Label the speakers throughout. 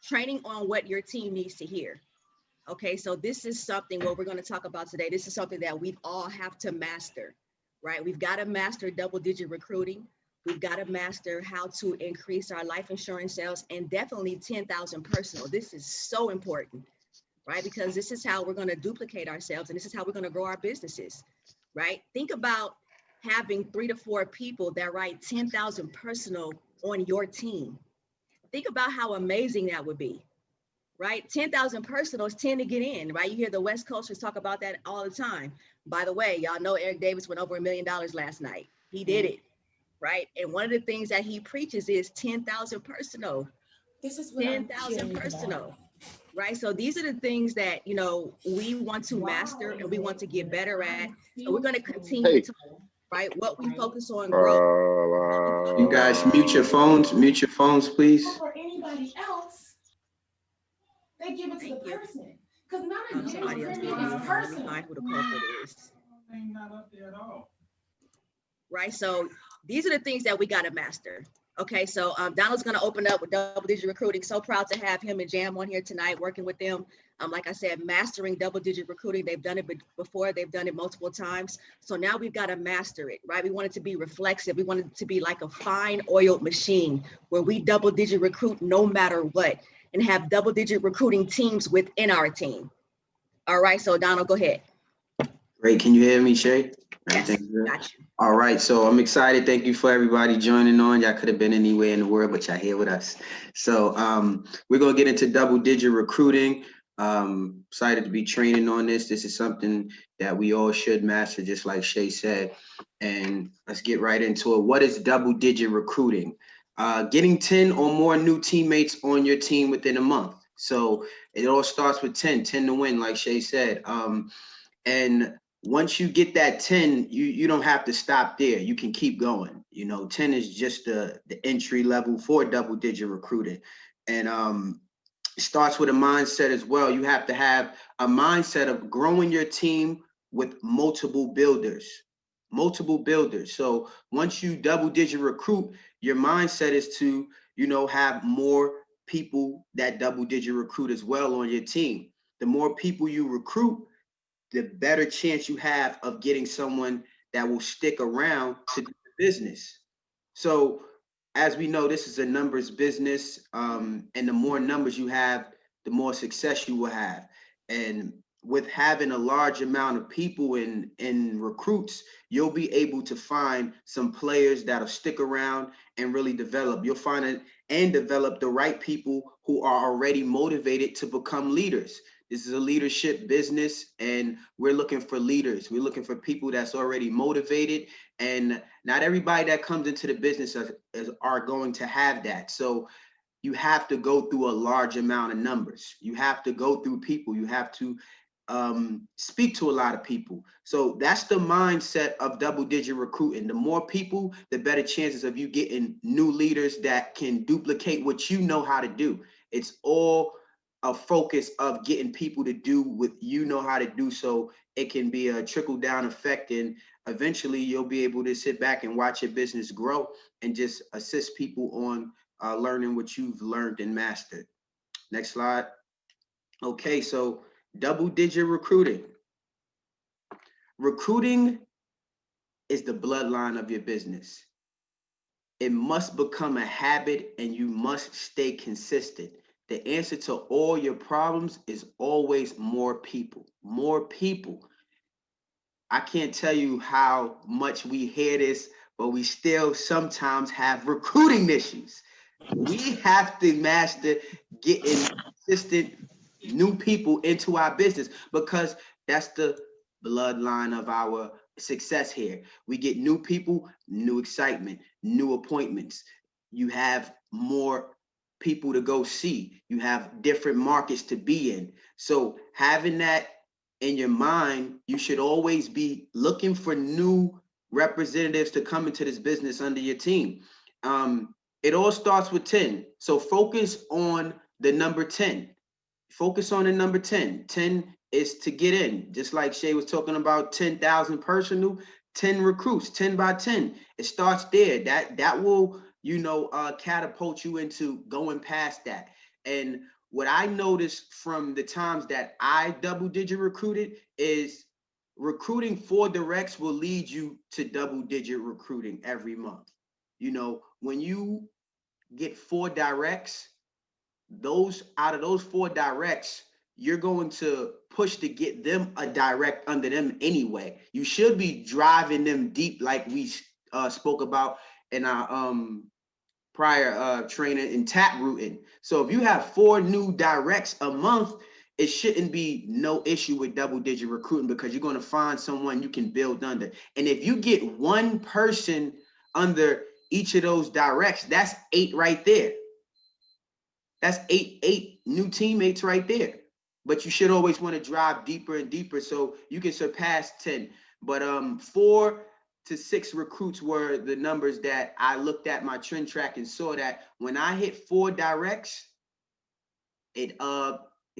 Speaker 1: training on what your team needs to hear. Okay, so this is something what we're going to talk about today. This is something that we all have to master, right? We've got to master double digit recruiting. We've got to master how to increase our life insurance sales, and definitely 10,000 personal. This is so important, right? Because this is how we're going to duplicate ourselves, and this is how we're going to grow our businesses, right? Think about having 3 to 4 people that write 10,000 personal on your team. Think about how amazing that would be, right? 10,000 personals tend to get in, right? You hear the West Coasters talk about that all the time. By the way, y'all know Eric Davis went over $1 million last night. He did it, right? And one of the things that he preaches is 10,000 personal.
Speaker 2: This is what
Speaker 1: 10,000 personal, right? So these are the things that, we want to master and we want to get better at. So we're going to continue to, right? What we focus on growth.
Speaker 3: You guys mute your phones, please.
Speaker 2: Or anybody else, they give it to the person. Because none of
Speaker 1: Somebody else
Speaker 2: this is personal.
Speaker 1: find who the culprit is.
Speaker 4: Ain't not up there at all.
Speaker 1: Right, so these are the things that we got to master. Okay, so Donald's going to open up with double digit recruiting. So proud to have him and Jam on here tonight, working with them. Like I said, mastering double digit recruiting. They've done it before. They've done it multiple times. So now we've got to master it, right? We want it to be reflexive. We want it to be like a fine oiled machine where we double digit recruit no matter what, and have double digit recruiting teams within our team. All right, so Donald, go ahead.
Speaker 3: Great. Can you hear me, Shay?
Speaker 1: Yes, got you.
Speaker 3: All right, so I'm excited. Thank you for everybody joining on. Y'all could have been anywhere in the world, but y'all here with us. So we're gonna get into double digit recruiting. Excited to be training on this. This is something that we all should master, just like Shay said. And let's get right into it. What is double digit recruiting? Getting 10 or more new teammates on your team within a month. So it all starts with 10 to win, like Shay said. And once you get that 10, you don't have to stop there. You can keep going. 10 is just the entry level for double digit recruiting. And it starts with a mindset as well. You have to have a mindset of growing your team with multiple builders. So once you double digit recruit, your mindset is to, have more people that double digit recruit as well on your team. The more people you recruit, the better chance you have of getting someone that will stick around to do the business. So as we know, this is a numbers business, and the more numbers you have, the more success you will have. And with having a large amount of people in recruits, you'll be able to find some players that'll stick around and really develop. You'll find it and develop the right people who are already motivated to become leaders. This is a leadership business, and we're looking for leaders. We're looking for people that's already motivated, and not everybody that comes into the business are going to have that. So you have to go through a large amount of numbers. You have to go through people. You have to speak to a lot of people. So that's the mindset of double digit recruiting. The more people, the better chances of you getting new leaders that can duplicate what you know how to do. It's all a focus of getting people to do what you know how to do, so it can be a trickle down effect, and eventually you'll be able to sit back and watch your business grow and just assist people on learning what you've learned and mastered. Next slide. Okay, so double digit recruiting. Recruiting is the bloodline of your business. It must become a habit, and you must stay consistent. The answer to all your problems is always more people. I can't tell you how much we hear this, but we still sometimes have recruiting issues. We have to master getting consistent new people into our business, because that's the bloodline of our success here. We get new people, new excitement, new appointments. You have more people to go see. You have different markets to be in. So having that in your mind, you should always be looking for new representatives to come into this business under your team. It all starts with 10. So focus on the number 10. Focus on the number 10. 10 is to get in. Just like Shay was talking about 10,000 personal, 10 recruits, 10 by 10. It starts there. That will catapult you into going past that. And what I noticed from the times that I double digit recruited is recruiting 4 directs will lead you to double digit recruiting every month. You know, when you get 4 directs, those out of those 4 directs, you're going to push to get them a direct under them anyway. You should be driving them deep, like we spoke about in our prior training in tap rooting. So if you have 4 new directs a month, it shouldn't be no issue with double digit recruiting because you're going to find someone you can build under. And if you get one person under each of those directs, that's 8 right there. That's eight new teammates right there. But you should always want to drive deeper and deeper so you can surpass 10. But 4 to 6 recruits were the numbers that I looked at my trend track and saw that when I hit 4 directs, it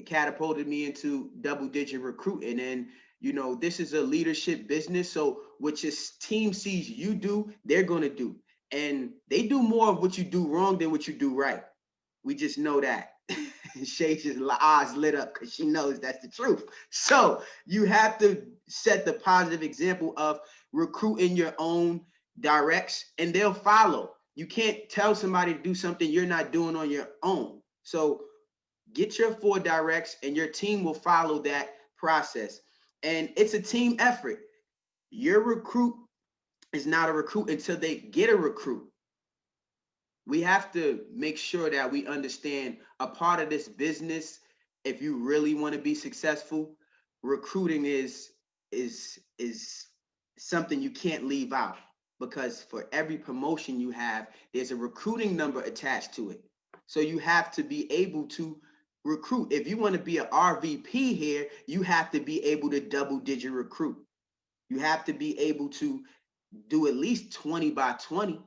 Speaker 3: catapulted me into double digit recruiting. And you know, this is a leadership business. So what your team sees you do, they're going to do. And they do more of what you do wrong than what you do right. We just know that. Shay's eyes lit up because she knows that's the truth. So you have to set the positive example of recruiting your own directs and they'll follow. You can't tell somebody to do something you're not doing on your own. So get your 4 directs and your team will follow that process. And it's a team effort. Your recruit is not a recruit until they get a recruit. We have to make sure that we understand a part of this business. If you really want to be successful, recruiting is something you can't leave out because for every promotion you have, there's a recruiting number attached to it. So you have to be able to recruit. If you want to be an RVP here, you have to be able to double digit recruit. You have to be able to do at least 20 by 20.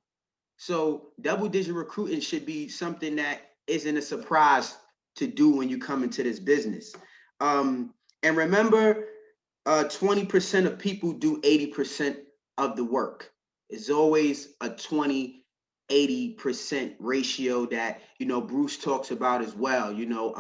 Speaker 3: So double digit recruiting should be something that isn't a surprise to do when you come into this business. And remember, 20% of people do 80% of the work. It's always a 20-80% ratio that, you know, Bruce talks about as well. You know,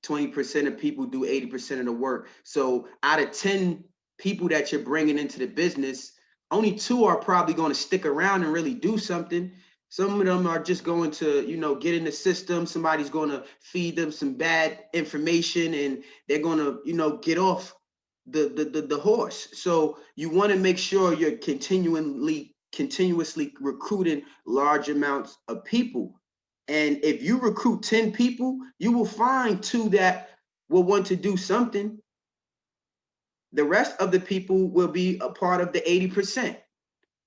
Speaker 3: 20% of people do 80% of the work. So out of 10 people that you're bringing into the business, only 2 are probably going to stick around and really do something. Some of them are just going to, you know, get in the system. Somebody's going to feed them some bad information and they're going to, you know, get off the horse. So you want to make sure you're continuously recruiting large amounts of people. And if you recruit 10 people, you will find 2 that will want to do something. The rest of the people will be a part of the 80%.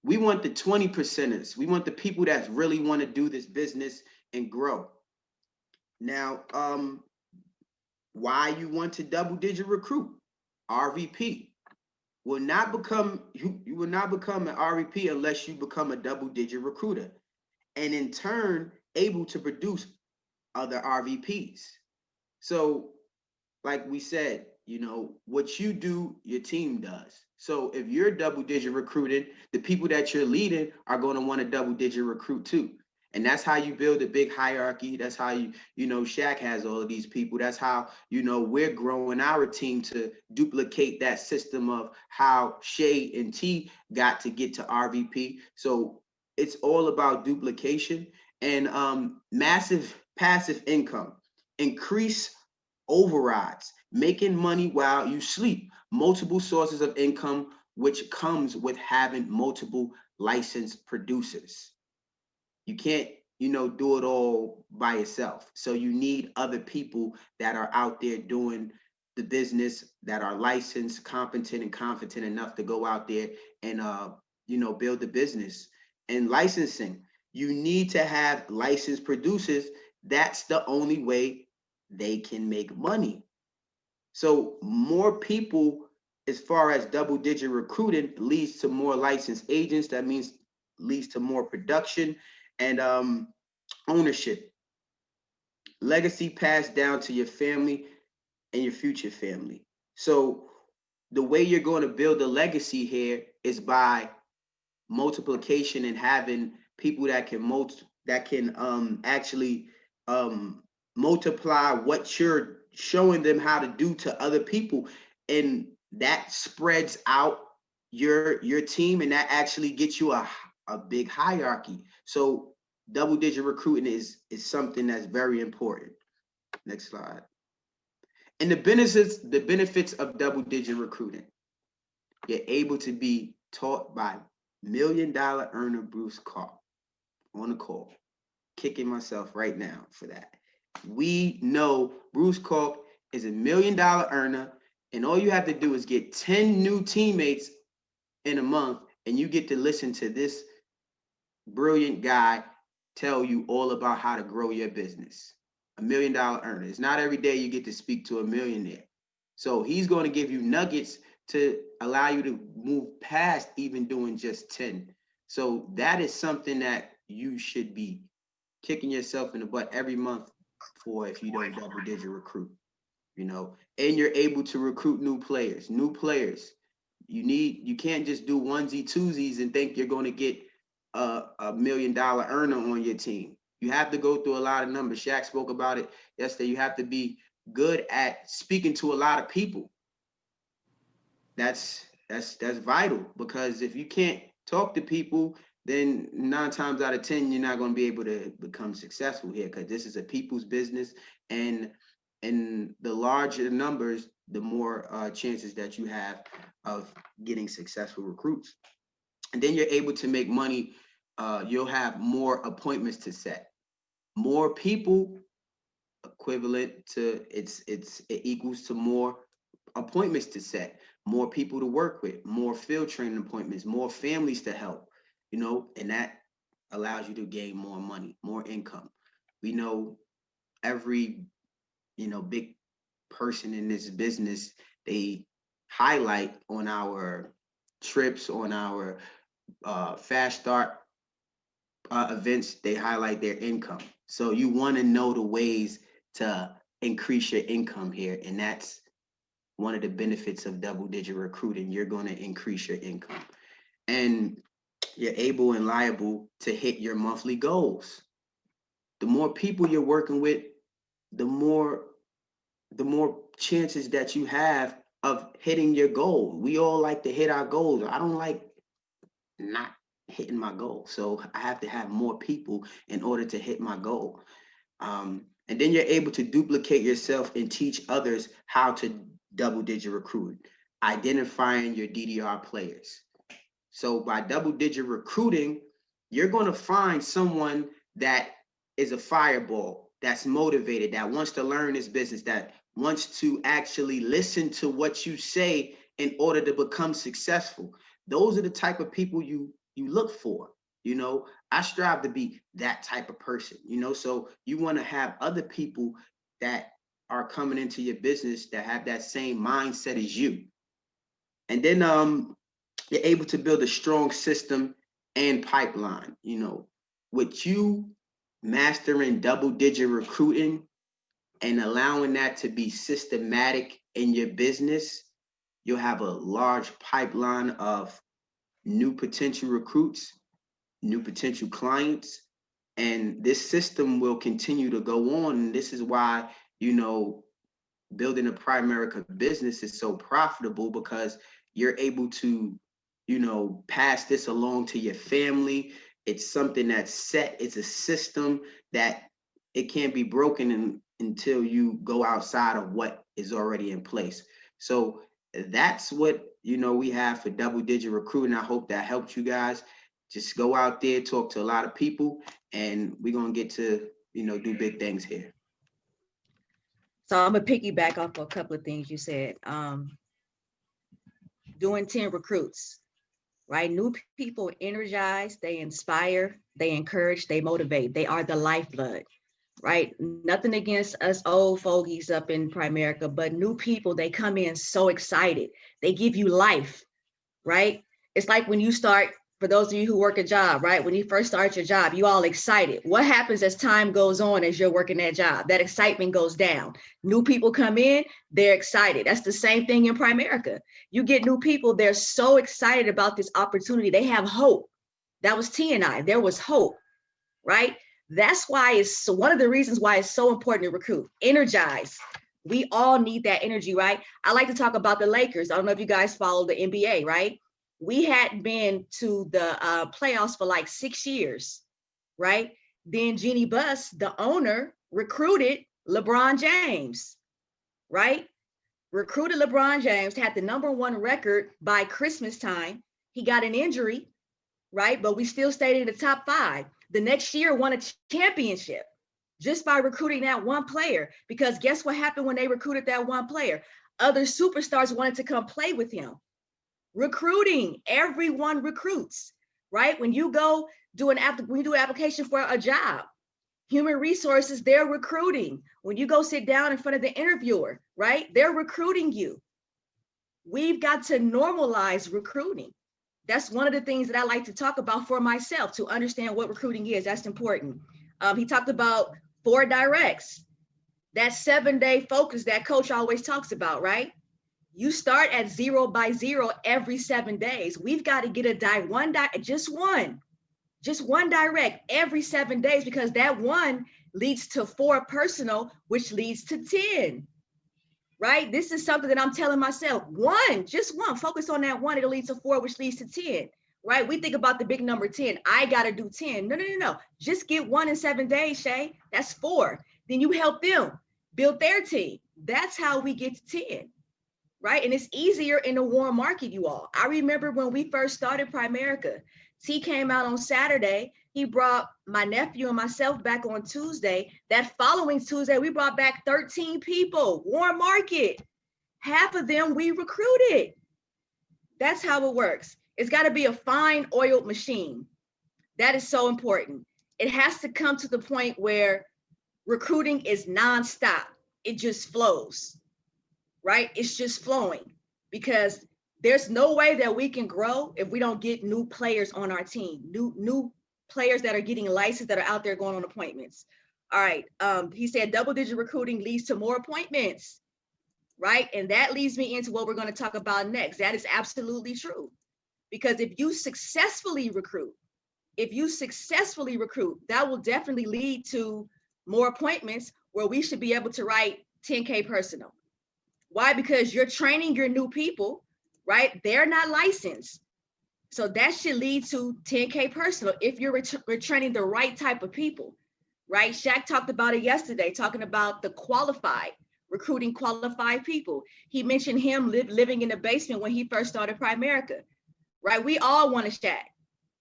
Speaker 3: We want the 20%ers. We want the people that really want to do this business and grow. Now, why you want to double digit recruit? RVP will not become, you will not become an RVP unless you become a double digit recruiter. And in turn, able to produce other RVPs. So, like we said, you know, what you do, your team does. So if you're double digit recruiting, the people that you're leading are going to want to double digit recruit too. And that's how you build a big hierarchy. That's how you know, Shaq has all of these people. That's how, you know, we're growing our team to duplicate that system of how Shay and T got to get to RVP. So it's all about duplication and massive passive income, increase overrides, making money while you sleep, multiple sources of income, which comes with having multiple licensed producers. You can't, you know, do it all by yourself. So you need other people that are out there doing the business, that are licensed, competent, and confident enough to go out there and, you know, build the business. And licensing, you need to have licensed producers. That's the only way they can make money. So more people, as far as double digit recruiting, leads to more licensed agents. That means leads to more production and ownership. Legacy passed down to your family and your future family. So the way you're going to build a legacy here is by multiplication and having people that can actually multiply what you're showing them how to do to other people, and that spreads out your team, and that actually gets you a big hierarchy. So double digit recruiting is something that's very important. Next slide. And the benefits of double digit recruiting. You're able to be taught by $1 million earner Bruce Karp on the call. Kicking myself right now for that. We know Bruce Karp is $1 million earner, and all you have to do is get 10 new teammates in a month, and you get to listen to this brilliant guy tell you all about how to grow your business. $1 million earner. It's not every day you get to speak to a millionaire. So he's going to give you nuggets to allow you to move past even doing just 10. So that is something that you should be kicking yourself in the butt every month for if you don't double digit recruit, you know, and you're able to recruit new players. You can't just do onesie twosies and think you're going to get a $1 million earner on your team. You have to go through a lot of numbers. Shaq spoke about it yesterday. You have to be good at speaking to a lot of people. That's vital, because if you can't talk to people, then 9 times out of 10, you're not going to be able to become successful here, because this is a people's business, and the larger the numbers, the more chances that you have of getting successful recruits. And then you're able to make money. You'll have more appointments to set. More people equivalent to it equals to more appointments to set, more people to work with, more field training appointments, more families to help, you know, and that allows you to gain more money, more income. We know every, big person in this business, they highlight on our trips, on our fast start events, they highlight their income. So you want to know the ways to increase your income here. And that's one of the benefits of double digit recruiting. You're going to increase your income, and you're able and liable to hit your monthly goals. The more people you're working with, the more chances that you have of hitting your goal. We all like to hit our goals. I don't like not hitting my goal. So I have to have more people in order to hit my goal. And then you're able to duplicate yourself and teach others how to double digit recruit, identifying your DDR players. So by double digit recruiting, you're going to find someone that is a fireball, that's motivated, that wants to learn this business, that wants to actually listen to what you say in order to become successful. Those are the type of people you look for. I strive to be that type of person, so you want to have other people that are coming into your business that have that same mindset as you. And then you're able to build a strong system and pipeline. With you mastering double digit recruiting and allowing that to be systematic in your business, you'll have a large pipeline of new potential recruits, new potential clients, and this system will continue to go on. And this is why, building a Primerica business is so profitable, because you're able to, pass this along to your family. It's something that's set. It's a system that it can't be broken until you go outside of what is already in place. So that's what, we have for double digit recruiting. I hope that helped you guys. Just go out there, talk to a lot of people, and we're going to get to, do big things here.
Speaker 1: So I'm going to piggyback off a couple of things you said. Doing 10 recruits, right? New people energize, they inspire, they encourage, they motivate. They are the lifeblood, right? Nothing against us old fogies up in Primerica, but new people, they come in so excited. They give you life, right? It's like when you start, for those of you who work a job, right? When you first start your job, you all excited. What happens as time goes on, as you're working that job? That excitement goes down. New people come in, they're excited. That's the same thing in Primerica. You get new people, they're so excited about this opportunity. They have hope. That was T and I. There was hope, right? That's why it's one of the reasons why it's so important to recruit. Energize. We all need that energy, right? I like to talk about the Lakers. I don't know if you guys follow the NBA, right? We hadn't been to the playoffs for like 6 years, right? Then Jeannie Buss, the owner, recruited LeBron James, right? Recruited LeBron James, had the #1 record by Christmas time. He got an injury, right? But we still stayed in the top 5. The next year won a championship just by recruiting that one player. Because guess what happened when they recruited that one player? Other superstars wanted to come play with him. Recruiting, everyone recruits, right? When you go do an application for a job, human resources, they're recruiting. When you go sit down in front of the interviewer, right? They're recruiting you. We've got to normalize recruiting. That's one of the things that I like to talk about for myself, to understand what recruiting is. That's important. He talked about 4 directs, that 7-day focus that coach always talks about, right? You start at 0 by 0 every 7 days. We've got to get just one direct every 7 days, because that one leads to 4 personal, which leads to 10. Right? This is something that I'm telling myself. Just one, focus on that one. It'll lead to 4, which leads to 10, right? We think about the big number 10. I got to do 10. No. Just get 1 in 7 days, Shay. That's 4. Then you help them build their team. That's how we get to 10, right? And it's easier in a warm market, you all. I remember when we first started Primerica, T came out on Saturday. He brought my nephew and myself back on Tuesday. That following Tuesday, we brought back 13 people, warm market. Half of them we recruited. That's how it works. It's got to be a fine oiled machine. That is so important. It has to come to the point where recruiting is nonstop. It just flows, right? It's just flowing, because there's no way that we can grow if we don't get new players on our team, new players that are getting licensed, that are out there going on appointments. All right. He said double-digit recruiting leads to more appointments, right? And that leads me into what we're going to talk about next. That is absolutely true. Because if you successfully recruit, that will definitely lead to more appointments, where we should be able to write 10K personal. Why? Because you're training your new people, right? They're not licensed. So that should lead to 10K personal if you're training the right type of people, right? Shaq talked about it yesterday, talking about the recruiting qualified people. He mentioned him living in the basement when he first started Primerica, right? We all want a Shaq.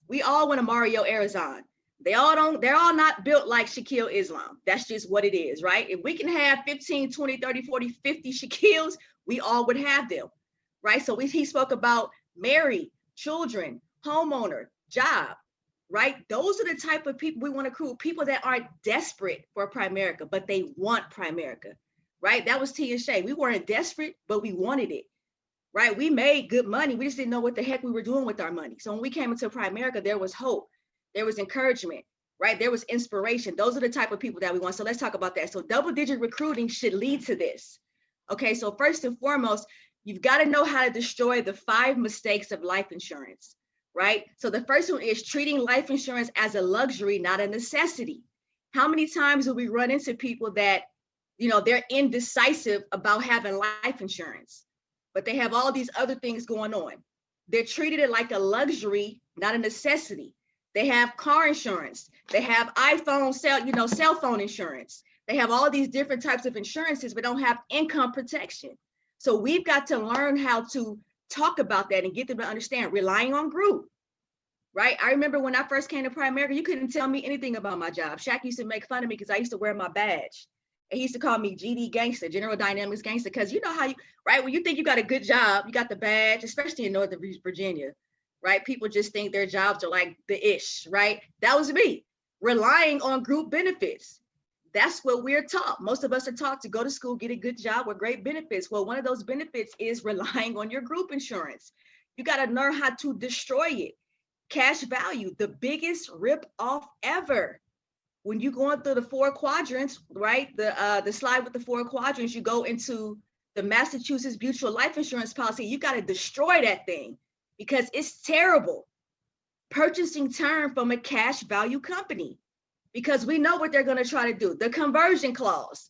Speaker 1: We all want a Mario Arizon. They're all not built like Shaquille Islam. That's just what it is, right? If we can have 15, 20, 30, 40, 50 Shaquilles, we all would have them, right? So he spoke about married, children, homeowner, job, right? Those are the type of people we want to recruit, people that aren't desperate for Primerica, but they want Primerica, right? That was T and Shay. We weren't desperate, but we wanted it, right? We made good money. We just didn't know what the heck we were doing with our money. So when we came into Primerica, there was hope, there was encouragement, right? There was inspiration. Those are the type of people that we want. So let's talk about that. So double-digit recruiting should lead to this. Okay, so first and foremost, you've got to know how to destroy the 5 mistakes of life insurance, right? So the first one is treating life insurance as a luxury, not a necessity. How many times do we run into people that, they're indecisive about having life insurance, but they have all these other things going on? They're treated it like a luxury, not a necessity. They have car insurance. They have cell phone insurance. They have all these different types of insurances, but don't have income protection. So we've got to learn how to talk about that and get them to understand, relying on group, right? I remember when I first came to Primerica, you couldn't tell me anything about my job. Shaq used to make fun of me because I used to wear my badge. And he used to call me GD Gangster, General Dynamics Gangster, because you know how right? When you think you got a good job, you got the badge, especially in Northern Virginia, right? People just think their jobs are like the ish, right? That was me, relying on group benefits. That's what we're taught. Most of us are taught to go to school, get a good job with great benefits. Well, one of those benefits is relying on your group insurance. You got to learn how to destroy it. Cash value, the biggest rip off ever. When you're going through the 4 quadrants, right? The slide with the 4 quadrants, you go into the Massachusetts Mutual Life Insurance policy. You got to destroy that thing because it's terrible. Purchasing term from a cash value company. because we know what they're going to try to do. The conversion clause.